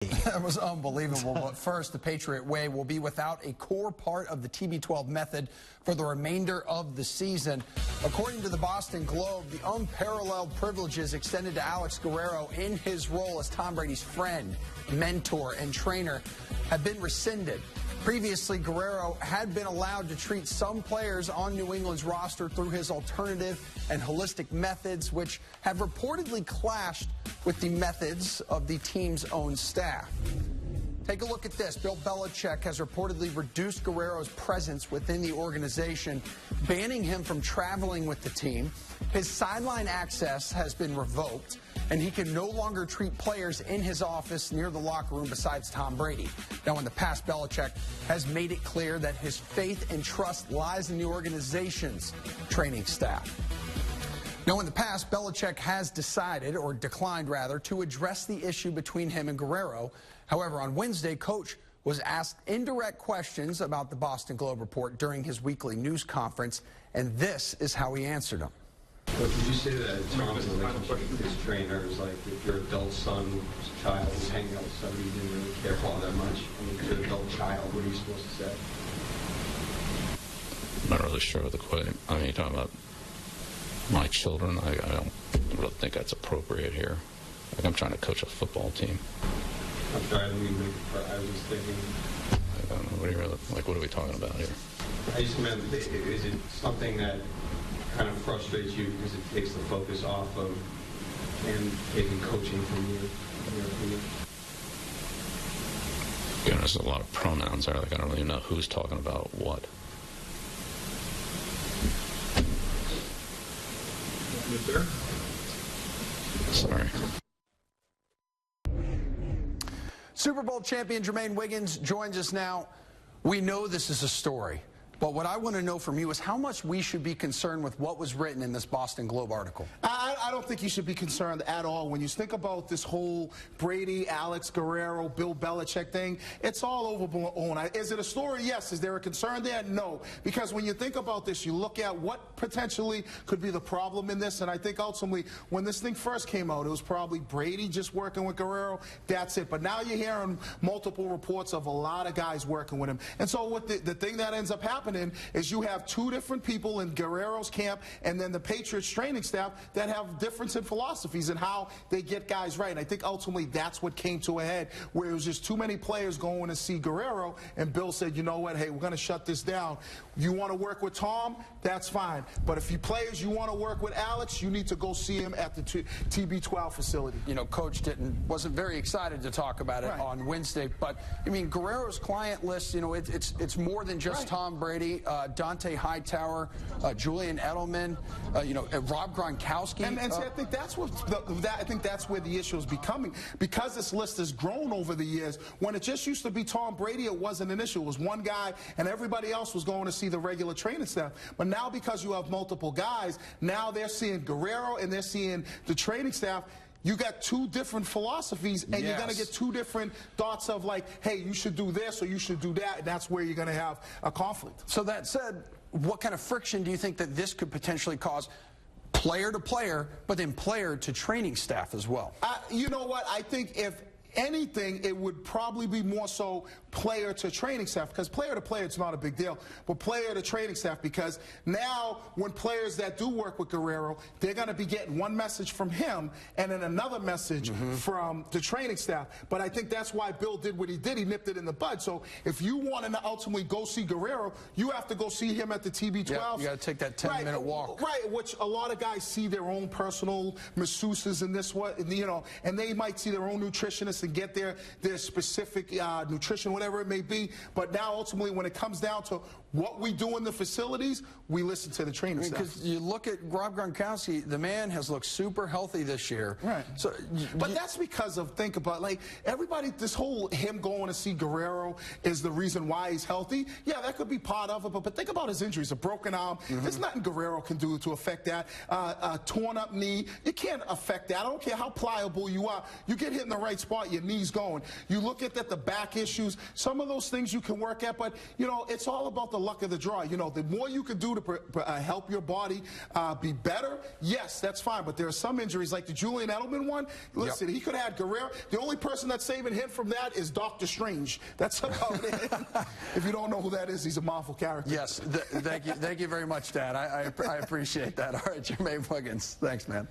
That was unbelievable. But first, the Patriot way will be without a core part of the TB12 method for the remainder of the season. According to the Boston Globe, the unparalleled privileges extended to Alex Guerrero in his role as Tom Brady's friend, mentor, and trainer have been rescinded. Previously, Guerrero had been allowed to treat some players on New England's roster through his alternative and holistic methods, which have reportedly clashed with the methods of the team's own staff. Take a look at this. Bill Belichick has reportedly reduced Guerrero's presence within the organization, banning him from traveling with the team. His sideline access has been revoked, and he can no longer treat players in his office near the locker room besides Tom Brady. Now, in the past, Belichick has made it clear that his faith and trust lies in the organization's training staff. Now, in the past, Belichick has decided, or declined rather, to address the issue between him and Guerrero. However, on Wednesday, Coach was asked indirect questions about the Boston Globe report during his weekly news conference, and this is how he answered them. But did you say that Thomas relationship with his trainer is like if your adult son, child, was hanging out with somebody you didn't really care for all that much? I mean, your adult child, what are you supposed to say? I'm not really sure what the question. I mean, you're talking about my children. I don't really think that's appropriate here. Like, I'm trying to coach a football team. I'm sorry, I was just thinking. I don't know. What are you really, like? What are we talking about here? I just meant, is it something that kind of frustrates you because it takes the focus off of him taking coaching from you, in your opinion? Again, there's a lot of pronouns there. Like, I don't really know who's talking about what. Sorry. Super Bowl champion Jermaine Wiggins joins us now. We know this is a story, but what I want to know from you is how much we should be concerned with what was written in this Boston Globe article. I don't think you should be concerned at all. When you think about this whole Brady, Alex Guerrero, Bill Belichick thing, it's all overblown. Is it a story? Yes. Is there a concern there? No. Because when you think about this, you look at what potentially could be the problem in this, and I think ultimately when this thing first came out, it was probably Brady just working with Guerrero. That's it. But now you're hearing multiple reports of a lot of guys working with him. And so what the thing that ends up happening is you have two different people in Guerrero's camp and then the Patriots training staff that have difference in philosophies and how they get guys right. And I think ultimately that's what came to a head, where it was just too many players going to see Guerrero, and Bill said, you know what, hey, we're going to shut this down. You want to work with Tom? That's fine. But if you players you want to work with Alex, you need to go see him at the TB12 facility. You know, Coach wasn't very excited to talk about it on Wednesday, but I mean, Guerrero's client list, you know, it's more than just Tom Brady, Dante Hightower, Julian Edelman, you know, Rob Gronkowski. And see, I think that's what I think that's where the issue is becoming, because this list has grown over the years. When it just used to be Tom Brady, it wasn't an issue. It was one guy, and everybody else was going to see the regular training staff. But now, because you have multiple guys, now they're seeing Guerrero and they're seeing the training staff. You got two different philosophies, and you're going to get two different thoughts of like, hey, you should do this or you should do that, and that's where you're going to have a conflict. So that said, what kind of friction do you think that this could potentially cause? Player to player, but then player to training staff as well. You know what? I think if anything, it would probably be more so player to training staff, because player to player, it's not a big deal, but player to training staff, because now when players that do work with Guerrero, they're going to be getting one message from him and then another message from the training staff. But I think that's why Bill did what he did. He nipped it in the bud. So if you want to ultimately go see Guerrero, you have to go see him at the TB12. Yeah, you got to take that 10-minute walk. Right, which a lot of guys see their own personal masseuses and this, you know, and they might see their own nutritionists and get their specific nutrition, whatever it may be. But now ultimately when it comes down to what we do in the facilities, we listen to the training staff. Because you look at Rob Gronkowski, the man has looked super healthy this year. Right. So, but that's because of, think about, like, everybody, this whole him going to see Guerrero is the reason why he's healthy. Yeah, that could be part of it, but think about his injuries. A broken arm, there's nothing Guerrero can do to affect that. A torn up knee, you can't affect that. I don't care how pliable you are. You get hit in the right spot, got your knees going. You look at the back issues, some of those things you can work at, but, you know, it's all about the luck of the draw. You know, the more you can do to help your body be better, yes, that's fine. But there are some injuries, like the Julian Edelman one. Listen, he could have had Guerrero. The only person that's saving him from that is Doctor Strange. That's about it. If you don't know who that is, he's a Marvel character. Yes, thank you very much, Dad. I appreciate that. All right, Jermaine Wiggins. Thanks, man.